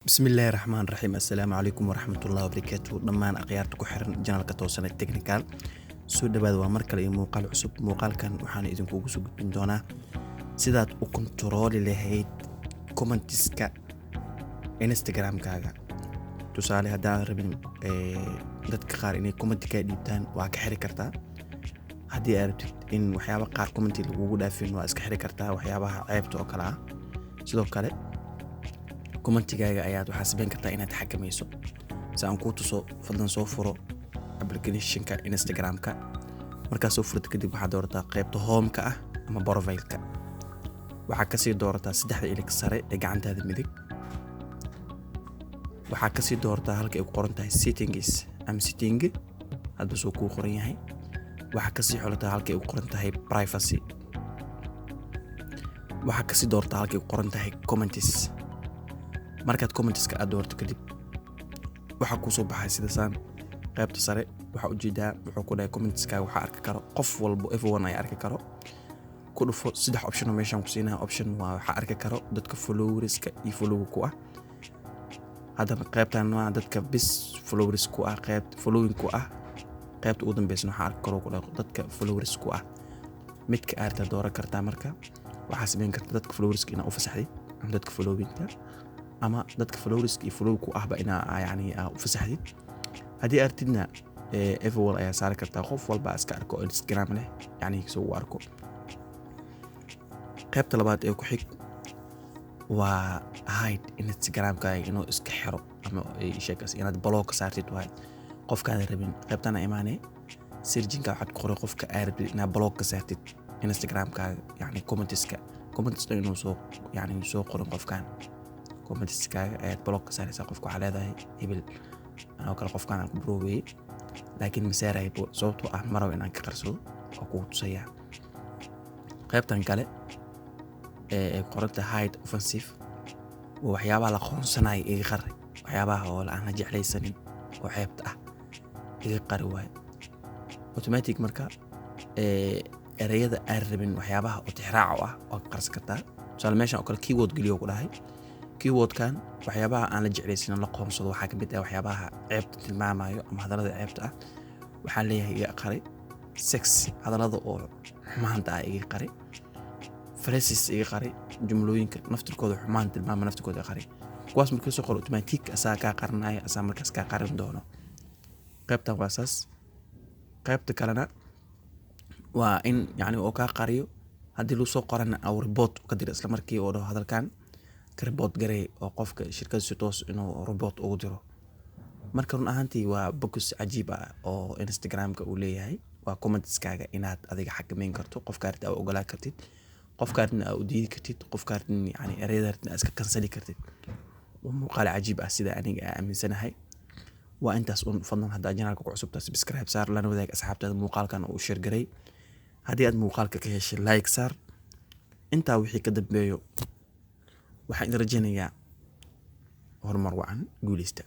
bismillaahi raxmaan raxiim assalaamu calaykum waraxmatullaahi wabarakaatu dhammaan akhyaarta ku xiran janalka toosan technical soo dhawaada waa mar kale iyo muuqaal cusub muuqaalkan waxaan idinkugu soo gudbin doonaa sidaad u kontarooli lahayd commentiska Instagram-kaaga tusaale haddaan rabin dadka qaar inay comment ka dhiibtaan waa ka xiri kartaa haddii aad rabtid in waxyaabo qaar comment lagugu dhaafin waa iska xiri kartaa waxyaabaha ceebta oo kale ah sidoo kale commentigaaga ayaad waxaa sameyn kartaa inaad xakamayso si aan kuu tuso fadlan soo furo applicationka Instagram-ka markaad soo furto kadib waxaad doorataa qaybta home-ka ah ama profile-ka waxaad kasii doorataa saddexda ilig sare ee gacantaada midig waxaad kasii doorataa halka ay ku qoran tahay settings ama setting hadba soo kuu qoran yahay waxaad kasii xulataa halka ay ku qoran tahay privacy waxaad kasii doorataa halka ay ku qoran tahay comments markaad commentiska aad doorto kadib waxa ku soo baxay sida saan qaybta sare waxa ujeedaa wuxuu ku dhahay commentiska waxa arki karo qof walba everyone ay arki karo ku dhufo saddex option oo meeshan ku siinaa option waa waxa arki karo dadka followerska iyo follow ku ah hadana qaybtan waa dadka bis followers ku ah qaybta following ku ah qaybta ugu dambeysana waxa arki karo ku dhahay dadka followers ku ah midka aad dooran kartaa marka waxa sameyn kartaa dadka followerska ina u fasaxday ama dadka followingta ama dadka followerska iyo follow ku ahba ina yani u fasaxdid hadii artidna everyone ayaa saari kartaa qof walba iska arko Instagram leh yani soo arko qaybta labaad ee ku xig waa hide Instagram-kaaga inuu iska xiro ama ay sheekas inaad block ka saartid waay qofkaada rabin qaybtana imaanay searching-ka waxaad ku qoray qofka aad rabtid inaad block ka saartid Instagram-kaaga yani commentiska inuu soo qorin qofkan commentiskaaga ayaad block ka saaraysaa qofka waxaa leedahay hebel anoo kale qofkaan aan ku broowey laakiin masaaray sababtoo ah maraw inaan ka qarsado oo kugu tusayaa qaybtan kale ee qoranta hide offensive waa waxyaabaha la qoonsanay iga qari waxyaabaha oo aan la jeclaysanin oo ceebta ah iga qari waay automatic marka erayada aan rabin waxyaabaha oo tixraac ah oo qarsan kartaa tusaale meeshan oo kale keyword geliyo ku dhahay keyword-kan waxyaabaha aan la jeclaysan la qoonsado waxa kamid ah waxyaabaha ceebta tilmaamayo ama hadallada ceebta ah waxaan leeyahay iga qari sex hadallada oo xumaanta ah iga qari phrases iga qari jumlooyinka naftirkooda xumaan tilmaama naftirkooda qari kuwaas markii soo qoro automatic asaa ka qarnaayo asaa markaas ka qarin doono qaybtan waa saas qaybta kalena waa in yani oo ka qariyo haddii loo soo qorana aw report ka dir isla markii oo hadalkan report garay oo qofka shirkadda si toos inuu report ugu diro marka run ahaantii waa box cajiib ah oo Instagram-ka uu leeyahay waa commentiskaaga inaad adiga xakameyn karto qofka aad ogolaan kartid qofka aad u diidi kartid qofka aad yani ereyada iska cancel kartid waa muuqaal cajiib ah sida aniga aaminsanahay waa intaas un fadlan hadda janaalka ku cusubtaa subscribe saar lana wadaag asxaabtaada muuqaalkan oo share garay haddii aad muuqaalka ka heshay like saar intaa wixii ka dambeeyo waxaan rajaynayaa horumar wacan guuleysta